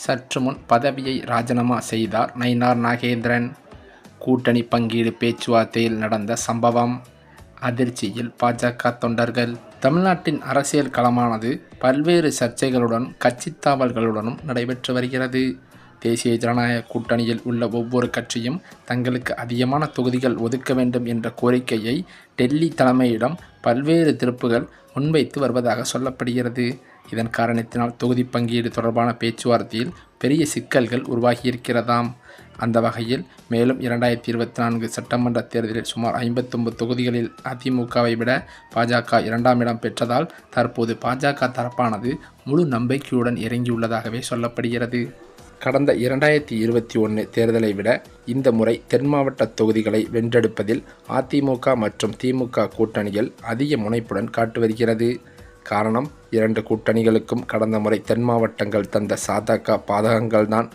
சற்று முன் பதவியை ராஜினாமா செய்தார் நயினார் நாகேந்திரன். கூட்டணி பங்கீடு பேச்சுவார்த்தையில் நடந்த சம்பவம். அதிர்ச்சியில் பாஜக தொண்டர்கள். தமிழ்நாட்டின் அரசியல் களமானது பல்வேறு சர்ச்சைகளுடன் கட்சி தாவல்களுடனும் நடைபெற்று வருகிறது. தேசிய ஜனநாயக கூட்டணியில் உள்ள ஒவ்வொரு கட்சியும் தங்களுக்கு அதிகமான தொகுதிகள் ஒதுக்க வேண்டும் என்ற கோரிக்கையை டெல்லி தலைமையிடம் பல்வேறு தரப்புகள் முன்வைத்து வருவதாக சொல்லப்படுகிறது. இதன் காரணத்தினால் தொகுதி பங்கீடு தொடர்பான பேச்சுவார்த்தையில் பெரிய சிக்கல்கள் உருவாகியிருக்கிறதாம். அந்த வகையில் மேலும் 2024 சட்டமன்ற தேர்தலில் சுமார் 59 தொகுதிகளில் அதிமுகவை விட பாஜக 2ஆம் இடம் பெற்றதால் தற்போது பாஜக தரப்பானது முழு நம்பிக்கையுடன் இறங்கியுள்ளதாகவே சொல்லப்படுகிறது. கடந்த 2021 தேர்தலை விட இந்த முறை தென் மாவட்ட தொகுதிகளை வென்றெடுப்பதில் அதிமுக மற்றும் திமுக கூட்டணிகள் அதிக முனைப்புடன் காட்டு வருகிறது. காரணம், இரண்டு கூட்டணிகளுக்கும் கடந்த முறை தென் மாவட்டங்கள் தந்த சாதக பாதகங்கள்தான்.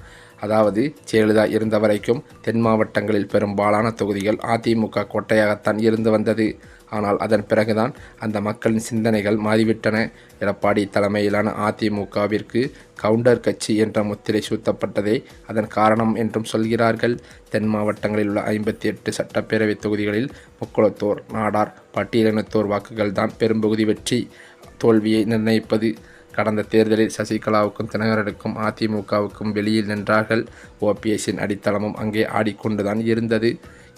அதாவது, ஜெயலலிதா இருந்த வரைக்கும் தென் மாவட்டங்களில் பெரும்பாலான தொகுதிகள் அதிமுக கோட்டையாகத்தான் இருந்து வந்தது. ஆனால் அதன் பிறகுதான் அந்த மக்களின் சிந்தனைகள் மாறிவிட்டன. எடப்பாடி தலைமையிலான அதிமுகவிற்கு கவுண்டர் கட்சி என்ற முத்திரை சூட்டப்பட்டதே அதன் காரணம் என்றும் சொல்கிறார்கள். தென் மாவட்டங்களில் உள்ள 58 சட்டப்பேரவை தொகுதிகளில் முக்குளத்தோர், நாடார், பட்டியலினத்தோர் வாக்குகள் தான் பெரும்பகுதி வெற்றி தோல்வியை நிர்ணயிப்பது. கடந்த தேர்தலில் சசிகலாவுக்கும் தினகரனுக்கும் அதிமுகவுக்கும் வெளியில் நின்றார்கள். ஓபிஎஸ்ஸின் அடித்தளமும் அங்கே ஆடிக்கொண்டுதான் இருந்தது.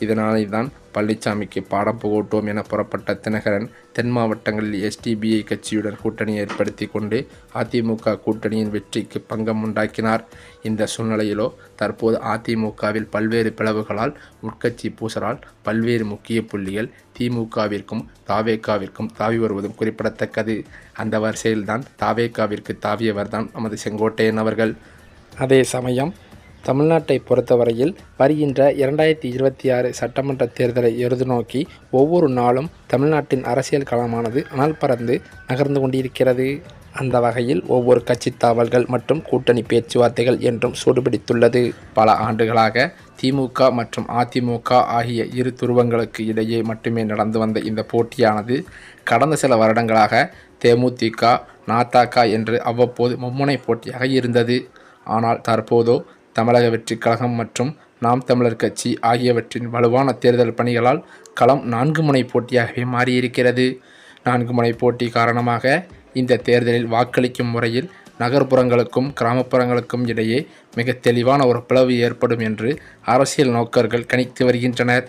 இதனால்தான் பழனிசாமிக்கு பாடம் புகட்டுவோம் என புறப்பட்ட தினகரன் தென் மாவட்டங்களில் எஸ்டிபிஐ கட்சியுடன் கூட்டணி ஏற்படுத்தி கொண்டு அதிமுக கூட்டணியின் வெற்றிக்கு பங்கம் உண்டாக்கினார். இந்த சூழ்நிலையிலோ தற்போது அதிமுகவில் பல்வேறு பிளவுகளால் உட்கட்சி பூசலால் பல்வேறு முக்கிய புள்ளிகள் திமுகவிற்கும் தாவேகாவிற்கும் தாவி வருவதும் குறிப்பிடத்தக்கது. அந்த வரிசையில்தான் தாவேகாவிற்கு தாவியவர்தான் நமது செங்கோட்டையன் அவர்கள். அதே சமயம் தமிழ்நாட்டை பொறுத்தவரையில் வருகின்ற 2026 சட்டமன்ற தேர்தலை எதிர்நோக்கி ஒவ்வொரு நாளும் தமிழ்நாட்டின் அரசியல் களமானது அனல் பறந்து நகர்ந்து கொண்டிருக்கிறது. அந்த வகையில் ஒவ்வொரு கட்சி தாவல்கள் மற்றும் கூட்டணி பேச்சுவார்த்தைகள் என்றும் சூடுபிடித்துள்ளது. பல ஆண்டுகளாக திமுக மற்றும் அதிமுக ஆகிய இரு துருவங்களுக்கு இடையே மட்டுமே நடந்து வந்த இந்த போட்டியானது கடந்த சில வருடங்களாக தேமுதிக, நாதக என்று அவ்வப்போது மும்முனை போட்டியாக இருந்தது. ஆனால் தற்போதோ தமிழக வெற்றிக் கழகம் மற்றும் நாம் தமிழர் கட்சி ஆகியவற்றின் வலுவான தேர்தல் பணிகளால் களம் 4 முனை போட்டியாகவே மாறியிருக்கிறது. 4 முனை போட்டி காரணமாக இந்த தேர்தலில் வாக்களிக்கும் முறையில் நகர்ப்புறங்களுக்கும் கிராமப்புறங்களுக்கும் இடையே மிக தெளிவான ஒரு பிளவு ஏற்படும் என்று அரசியல் நோக்கர்கள் கணித்து வருகின்றனர்.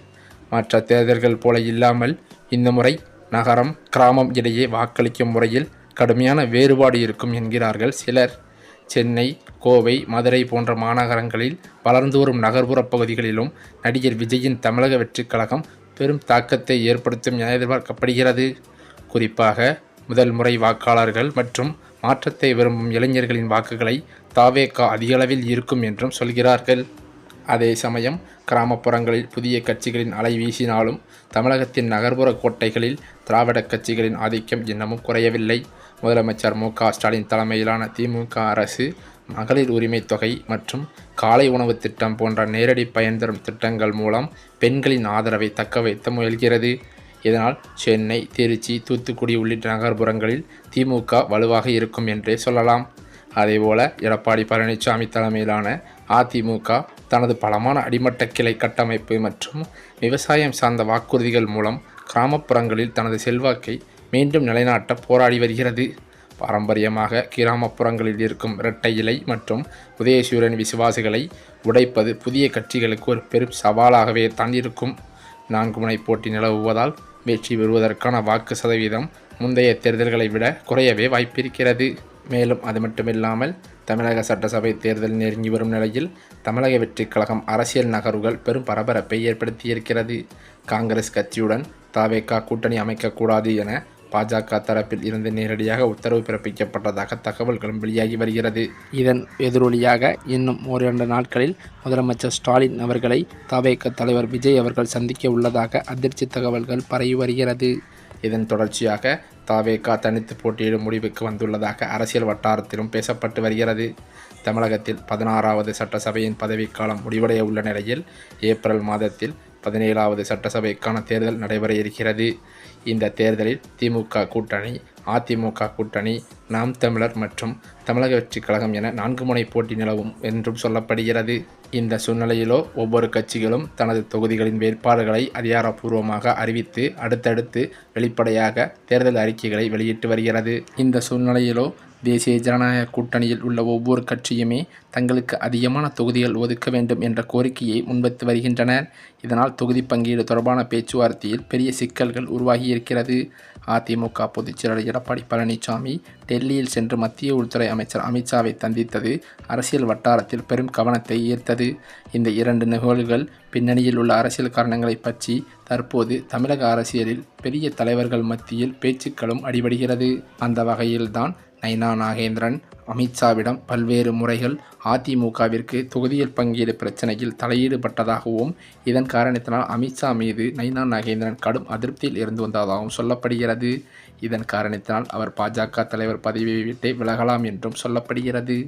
மற்ற தேர்தல்கள் போல இல்லாமல் இந்த முறை நகரம் கிராமம் இடையே வாக்களிக்கும் முறையில் கடுமையான வேறுபாடு இருக்கும் என்கிறார்கள் சிலர். சென்னை, கோவை, மதுரை போன்ற மாநகரங்களில் வளர்ந்து வரும் நகர்ப்புற பகுதிகளிலும் நடிகர் விஜயின் தமிழக வெற்றிக் கழகம் பெரும் தாக்கத்தை ஏற்படுத்தும் என எதிர்பார்க்கப்படுகிறது. குறிப்பாக முதல் முறை வாக்காளர்கள் மற்றும் மாற்றத்தை விரும்பும் இளைஞர்களின் வாக்குகளை தாவேகா அதிகளவில் இருக்கும் என்றும் சொல்கிறார்கள். அதே சமயம் கிராமப்புறங்களில் புதிய கட்சிகளின் அலை வீசினாலும் தமிழகத்தின் நகர்ப்புற கோட்டைகளில் திராவிட கட்சிகளின் ஆதிக்கம் இன்னமும் குறையவில்லை. முதலமைச்சர் மு.க.ஸ்டாலின் தலைமையிலான திமுக அரசு மகளிர் உரிமை தொகை மற்றும் காலை உணவு திட்டம் போன்ற நேரடி பயன் தரும் திட்டங்கள் மூலம் பெண்களின் ஆதரவை தக்க வைத்து முயல்கிறது. இதனால் சென்னை, திருச்சி, தூத்துக்குடி உள்ளிட்ட நகர்ப்புறங்களில் திமுக வலுவாக இருக்கும் என்றே சொல்லலாம். அதேபோல எடப்பாடி பழனிசாமி தலைமையிலான அதிமுக தனது பலமான அடிமட்ட கிளை கட்டமைப்பு மற்றும் விவசாயம் சார்ந்த வாக்குறுதிகள் மூலம் கிராமப்புறங்களில் தனது செல்வாக்கை மீண்டும் நிலைநாட்ட போராடி வருகிறது. பாரம்பரியமாக கிராமப்புறங்களில் இருக்கும் இரட்டை இலை மற்றும் உதயசூரியன் விசுவாசிகளை உடைப்பது புதிய கட்சிகளுக்கு ஒரு பெரும் சவாலாகவே தான் இருக்கும். 4 முனை போட்டி நிலவுவதால் வெற்றி பெறுவதற்கான வாக்கு சதவீதம் முந்தைய தேர்தல்களை விட குறையவே வாய்ப்பிருக்கிறது. மேலும் அது மட்டுமில்லாமல் தமிழக சட்டசபை தேர்தல் நெருங்கி வரும் நிலையில் தமிழக வெற்றிக் கழகம் அரசியல் நகர்வுகள் பெரும் பரபரப்பை ஏற்படுத்தியிருக்கிறது. காங்கிரஸ் கட்சியுடன் தாவேகா கூட்டணி அமைக்கக்கூடாது என பாஜக தரப்பில் இருந்து நேரடியாக உத்தரவு பிறப்பிக்கப்பட்டதாக தகவல்களும் வெளியாகி வருகிறது. இதன் எதிரொலியாக இன்னும் ஓரிரண்டு நாட்களில் முதலமைச்சர் ஸ்டாலின் அவர்களை தாவேகா தலைவர் விஜய் அவர்கள் சந்திக்க உள்ளதாக அதிர்ச்சி தகவல்கள் பரவி வருகிறது. இதன் தொடர்ச்சியாக தாவேகா தனித்து போட்டியிடும் முடிவுக்கு வந்துள்ளதாக அரசியல் வட்டாரத்திலும் பேசப்பட்டு வருகிறது. தமிழகத்தில் 16வது சட்டசபையின் பதவிக்காலம் முடிவடைய உள்ள நிலையில் ஏப்ரல் மாதத்தில் 17வது சட்டசபைக்கான தேர்தல் நடைபெற இருக்கிறது. இந்த தேர்தலில் திமுக கூட்டணி அதிமுக கூட்டணி, நாம் தமிழர் மற்றும் தமிழக வெற்றிக் கழகம் என 4 முனை போட்டி நிலவும் என்றும் சொல்லப்படுகிறது. இந்த சூழ்நிலையிலோ ஒவ்வொரு கட்சிகளும் தனது தொகுதிகளின் வேட்பாளர்களை அதிகாரப்பூர்வமாக அறிவித்து அடுத்தடுத்து வெளிப்படையாக தேர்தல் அறிக்கைகளை வெளியிட்டு வருகிறது. இந்த சூழ்நிலையிலோ தேசிய ஜனநாயக கூட்டணியில் உள்ள ஒவ்வொரு கட்சியுமே தங்களுக்கு அதிகமான தொகுதிகள் ஒதுக்க வேண்டும் என்ற கோரிக்கையை முன்வைத்து வருகின்றனர். இதனால் தொகுதி பங்கீடு தொடர்பான பேச்சுவார்த்தையில் பெரிய சிக்கல்கள் உருவாகியிருக்கிறது. அதிமுக பொதுச்செயலாளர் எடப்பாடி பழனிசாமி டெல்லியில் சென்று மத்திய உள்துறை அமைச்சர் அமித்ஷாவை சந்தித்தது அரசியல் வட்டாரத்தில் பெரும் கவனத்தை ஈர்த்தது. இந்த 2 நிகழ்வுகள் பின்னணியில் உள்ள அரசியல் காரணங்களை பற்றி தற்போது தமிழக அரசியலில் பெரிய தலைவர்கள் மத்தியில் பேச்சுக்களும் அடிபடுகிறது. அந்த வகையில்தான் நைனா நாகேந்திரன் அமித்ஷாவிடம் பல்வேறு முறைகள் அதிமுகவிற்கு தொகுதியில் பங்கீடு பிரச்சனையில் தலையீடுபட்டதாகவும் இதன் காரணத்தினால் அமித்ஷா மீது நைனா நாகேந்திரன் கடும் அதிருப்தியில் இருந்து வந்ததாகவும் சொல்லப்படுகிறது. இதன் காரணத்தினால் அவர் பாஜக தலைவர் பதவியை விட்டு விலகலாம் என்றும் சொல்லப்படுகிறது.